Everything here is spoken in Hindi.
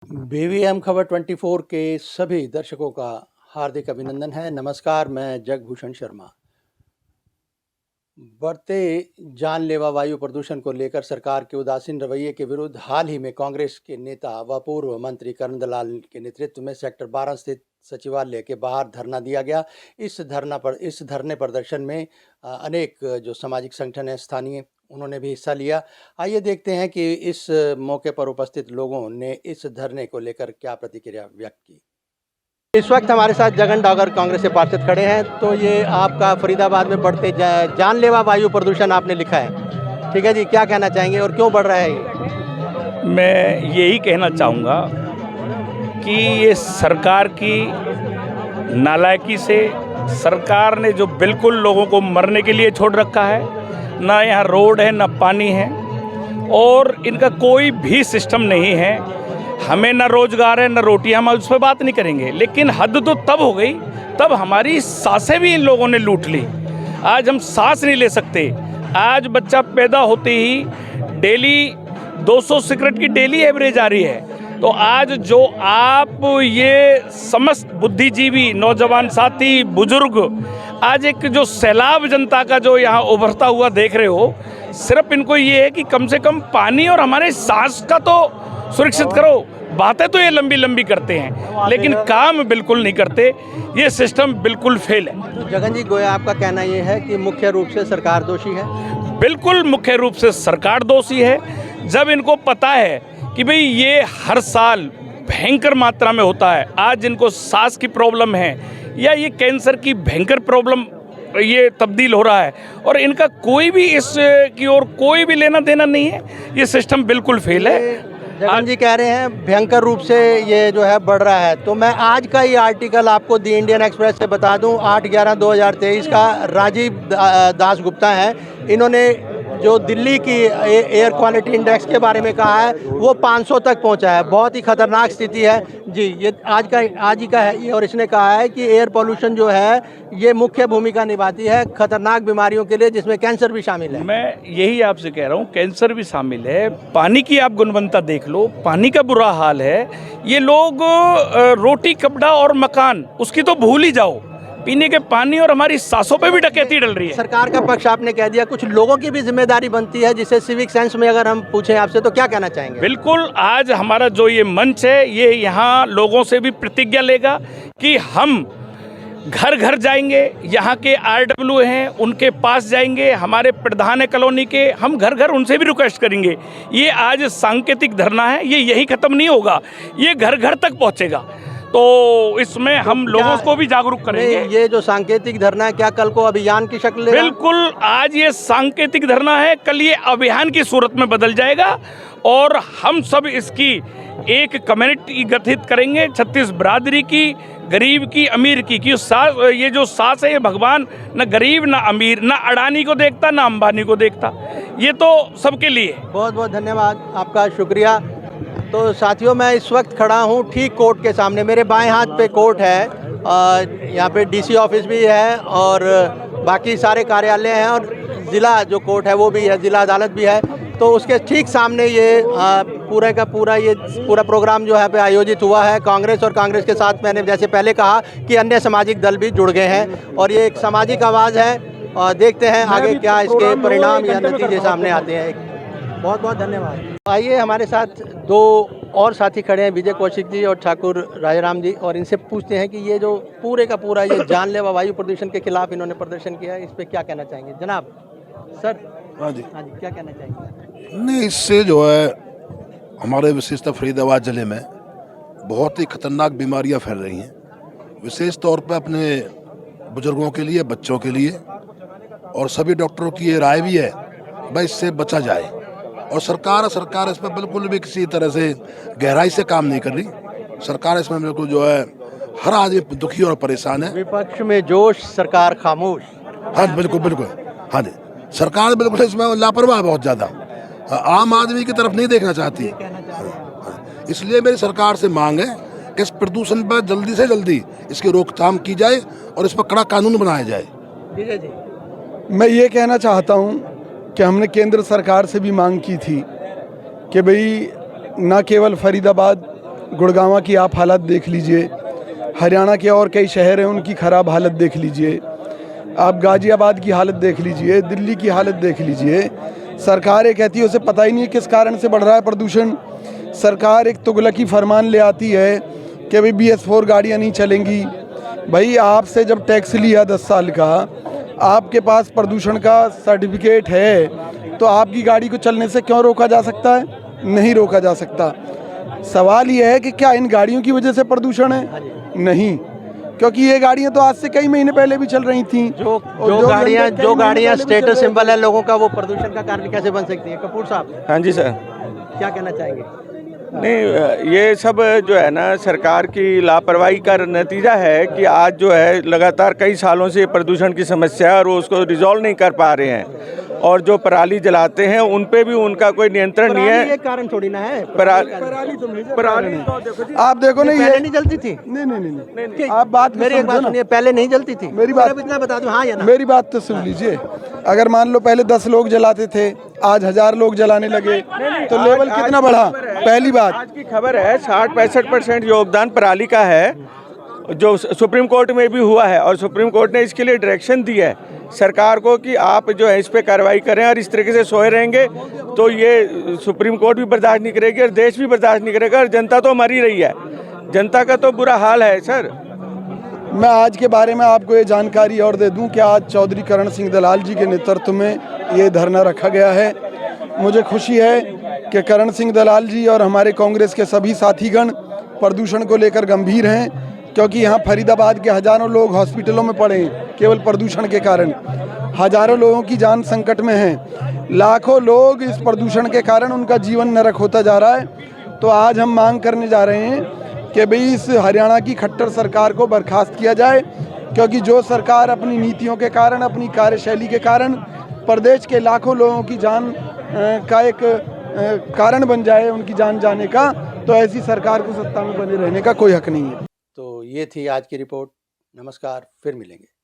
बीवीएम खबर 24 के सभी दर्शकों का हार्दिक अभिनंदन है। नमस्कार, मैं जगभूषण शर्मा। बढ़ते जानलेवा वायु प्रदूषण को लेकर सरकार के उदासीन रवैये के विरुद्ध हाल ही में कांग्रेस के नेता व पूर्व मंत्री करण दलाल के नेतृत्व में सेक्टर 12 स्थित सचिवालय के बाहर धरना दिया गया। इस धरने प्रदर्शन में अनेक जो सामाजिक संगठन है स्थानीय, उन्होंने भी हिस्सा लिया। आइए देखते हैं कि इस मौके पर उपस्थित लोगों ने इस धरने को लेकर क्या प्रतिक्रिया व्यक्त की। इस वक्त हमारे साथ जगन डागर कांग्रेस से पार्षद खड़े हैं। तो ये आपका फरीदाबाद में बढ़ते जानलेवा वायु प्रदूषण आपने लिखा है, ठीक है जी, क्या कहना चाहेंगे और क्यों बढ़ रहा है ये? मैं यही कहना चाहूँगा कि ये सरकार की नालायकी से, सरकार ने जो बिल्कुल लोगों को मरने के लिए छोड़ रखा है, ना यहाँ रोड है ना पानी है और इनका कोई भी सिस्टम नहीं है। हमें ना रोजगार है ना रोटी, हम उस पर बात नहीं करेंगे, लेकिन हद तो तब हो गई तब हमारी सांसें भी इन लोगों ने लूट ली। आज हम सांस नहीं ले सकते। आज बच्चा पैदा होते ही डेली 200 सिगरेट की डेली एवरेज आ रही है। तो आज जो आप ये समस्त बुद्धिजीवी, नौजवान साथी, बुजुर्ग, आज एक जो सैलाब जनता का जो यहाँ उभरता हुआ देख रहे हो, सिर्फ इनको ये है कि कम से कम पानी और हमारे सांस का तो सुरक्षित करो। बातें तो ये लंबी लंबी करते हैं लेकिन काम बिल्कुल नहीं करते। ये सिस्टम बिल्कुल फेल है। जगन जी, गोया आपका कहना ये है कि मुख्य रूप से सरकार दोषी है? बिल्कुल मुख्य रूप से सरकार दोषी है। जब इनको पता है कि भाई ये हर साल भयंकर मात्रा में होता है, आज इनको सांस की प्रॉब्लम है या ये कैंसर की भयंकर प्रॉब्लम ये तब्दील हो रहा है और इनका कोई भी इस की ओर कोई भी लेना देना नहीं है, ये सिस्टम बिल्कुल फेल है। जगन जी कह रहे हैं भयंकर रूप से ये जो है बढ़ रहा है। तो मैं आज का ये आर्टिकल आपको दी इंडियन एक्सप्रेस से बता दूं, 8/11/2023 का। राजीव दास गुप्ता है, इन्होंने जो दिल्ली की एयर क्वालिटी इंडेक्स के बारे में कहा है वो 500 तक पहुंचा है। बहुत ही खतरनाक स्थिति है जी, ये आज ही का है ये। और इसने कहा है कि एयर पोल्यूशन जो है ये मुख्य भूमिका निभाती है खतरनाक बीमारियों के लिए, जिसमें कैंसर भी शामिल है। मैं यही आपसे कह रहा हूँ, कैंसर भी शामिल है। पानी की आप गुणवत्ता देख लो, पानी का बुरा हाल है। ये लोग रोटी, कपड़ा और मकान, उसकी तो भूल ही जाओ, पीने के पानी और हमारी सांसों पे भी डकैती डल रही है। सरकार का पक्ष आपने कह दिया, कुछ लोगों की भी जिम्मेदारी बनती है, जिसे सिविक सेंस में अगर हम पूछें आपसे तो क्या कहना चाहेंगे? बिल्कुल, आज हमारा जो ये मंच है ये यहाँ लोगों से भी प्रतिज्ञा लेगा कि हम घर घर जाएंगे, यहाँ के आरडब्ल्यू हैं उनके पास जाएंगे, हमारे प्रधान है कॉलोनी के, हम घर घर उनसे भी रिक्वेस्ट करेंगे। ये आज सांकेतिक धरना है, ये यही खत्म नहीं होगा, ये घर घर तक पहुँचेगा। तो इसमें हम लोगों को भी जागरूक करेंगे। ये जो सांकेतिक धरना है क्या कल को अभियान की शक्ल लेगा? बिल्कुल, आज ये सांकेतिक धरना है, कल ये अभियान की सूरत में बदल जाएगा और हम सब इसकी एक कम्युनिटी गठित करेंगे, 36 बिरादरी की, गरीब की, अमीर की। ये जो सास है ये भगवान न गरीब न अमीर, न अडानी को देखता न अंबानी को देखता, ये तो सबके लिए। बहुत बहुत धन्यवाद आपका, शुक्रिया। तो साथियों, मैं इस वक्त खड़ा हूँ ठीक कोर्ट के सामने। मेरे बाएं हाथ पे कोर्ट है, यहाँ पे डीसी ऑफिस भी है और बाकी सारे कार्यालय हैं और ज़िला जो कोर्ट है वो भी है, ज़िला अदालत भी है। तो उसके ठीक सामने ये पूरा का पूरा ये पूरा प्रोग्राम जो है पे आयोजित हुआ है। कांग्रेस और कांग्रेस के साथ मैंने जैसे पहले कहा कि अन्य सामाजिक दल भी जुड़ गए हैं और ये एक सामाजिक आवाज़ है। और देखते हैं आगे क्या इसके परिणाम या नतीजे सामने आते हैं। बहुत बहुत धन्यवाद। आइए, हमारे साथ दो और साथी खड़े हैं, विजय कौशिक जी और ठाकुर राजाराम जी, और इनसे पूछते हैं कि ये जो पूरे का पूरा ये जानलेवा वायु प्रदूषण के खिलाफ इन्होंने प्रदर्शन किया है, इस पे क्या कहना चाहेंगे? जनाब सर। हाँ जी, क्या कहना चाहेंगे? नहीं, इससे जो है हमारे विशेषतः फरीदाबाद ज़िले में बहुत ही खतरनाक बीमारियां फैल रही हैं, विशेष तौर पर अपने बुजुर्गों के लिए, बच्चों के लिए। और सभी डॉक्टरों की ये राय भी है भाई इससे बचा जाए। और सरकार इसमें बिल्कुल भी किसी तरह से गहराई से काम नहीं कर रही। सरकार इसमें बिल्कुल जो है हर आदमी दुखी और परेशान है। विपक्ष में जोश, सरकार खामोश। हाँ बिल्कुल बिल्कुल, हाँ जी, सरकार बिल्कुल इसमें लापरवाह बहुत ज़्यादा, आम आदमी की तरफ नहीं देखना चाहती। इसलिए मेरी सरकार से मांग है कि इस प्रदूषण पर जल्दी से जल्दी इसकी रोकथाम की जाए और इस पर कड़ा कानून बनाया जाए। मैं ये कहना चाहता हूँ कि हमने केंद्र सरकार से भी मांग की थी कि भाई न केवल फरीदाबाद गुड़गांव की आप हालत देख लीजिए, हरियाणा के और कई शहर हैं उनकी ख़राब हालत देख लीजिए, आप गाज़ियाबाद की हालत देख लीजिए, दिल्ली की हालत देख लीजिए। सरकार ये कहती है उसे पता ही नहीं है किस कारण से बढ़ रहा है प्रदूषण। सरकार एक तुगलकी फरमान ले आती है कि भाई BS4 गाड़ियाँ नहीं चलेंगी। भाई आपसे जब टैक्स लिया 10 साल का, आपके पास प्रदूषण का सर्टिफिकेट है, तो आपकी गाड़ी को चलने से क्यों रोका जा सकता है? नहीं रोका जा सकता। सवाल ये है कि क्या इन गाड़ियों की वजह से प्रदूषण है? नहीं, क्योंकि ये गाड़ियां तो आज से कई महीने पहले भी चल रही थी। जो गाड़ियां स्टेटस सिंबल है लोगों का, वो प्रदूषण का कारण कैसे बन सकती है? कपूर साहब, हाँ जी सर। क्या कहना चाहेंगे? नहीं, ये सब जो है ना सरकार की लापरवाही का नतीजा है कि आज जो है लगातार कई सालों से प्रदूषण की समस्या है और वो उसको रिजॉल्व नहीं कर पा रहे हैं। और जो पराली जलाते हैं उन पे भी उनका कोई नियंत्रण नहीं है। ये कारण थोड़ी ना है। पराली आप देखो ना, पहले ये नहीं जलती थी। नहीं, आप बात मेरी एक बात सुनिए, पहले नहीं जलती थी। मेरी बात इतना बता दूं, हाँ या ना? मेरी बात तो सुन लीजिए। अगर मान लो पहले 10 लोग जलाते थे, आज 1000 लोग जलाने लगे, तो लेवल कितना बढ़ा? पहली बात, आज की खबर है 60-65% योगदान पराली का है, जो सुप्रीम कोर्ट में भी हुआ है। और सुप्रीम कोर्ट ने इसके लिए डायरेक्शन दी है सरकार को कि आप जो है इस पे कार्रवाई करें। और इस तरीके से सोए रहेंगे तो ये सुप्रीम कोर्ट भी बर्दाश्त नहीं करेगी और देश भी बर्दाश्त नहीं करेगा। और जनता तो मर ही रही है, जनता का तो बुरा हाल है सर। मैं आज के बारे में आपको ये जानकारी और दे दूं कि आज चौधरी करण सिंह दलाल जी के नेतृत्व में ये धरना रखा गया है। मुझे खुशी है कि करण सिंह दलाल जी और हमारे कांग्रेस के सभी साथीगण प्रदूषण को लेकर गंभीर हैं, क्योंकि यहाँ फरीदाबाद के हज़ारों लोग हॉस्पिटलों में पड़े हैं केवल प्रदूषण के कारण। हज़ारों लोगों की जान संकट में है, लाखों लोग इस प्रदूषण के कारण उनका जीवन नरक होता जा रहा है। तो आज हम मांग करने जा रहे हैं कि भाई इस हरियाणा की खट्टर सरकार को बर्खास्त किया जाए, क्योंकि जो सरकार अपनी नीतियों के कारण, अपनी कार्यशैली के कारण प्रदेश के लाखों लोगों की जान का एक कारण बन जाए, उनकी जान जाने का, तो ऐसी सरकार को सत्ता में बने रहने का कोई हक नहीं है। तो ये थी आज की रिपोर्ट। नमस्कार, फिर मिलेंगे।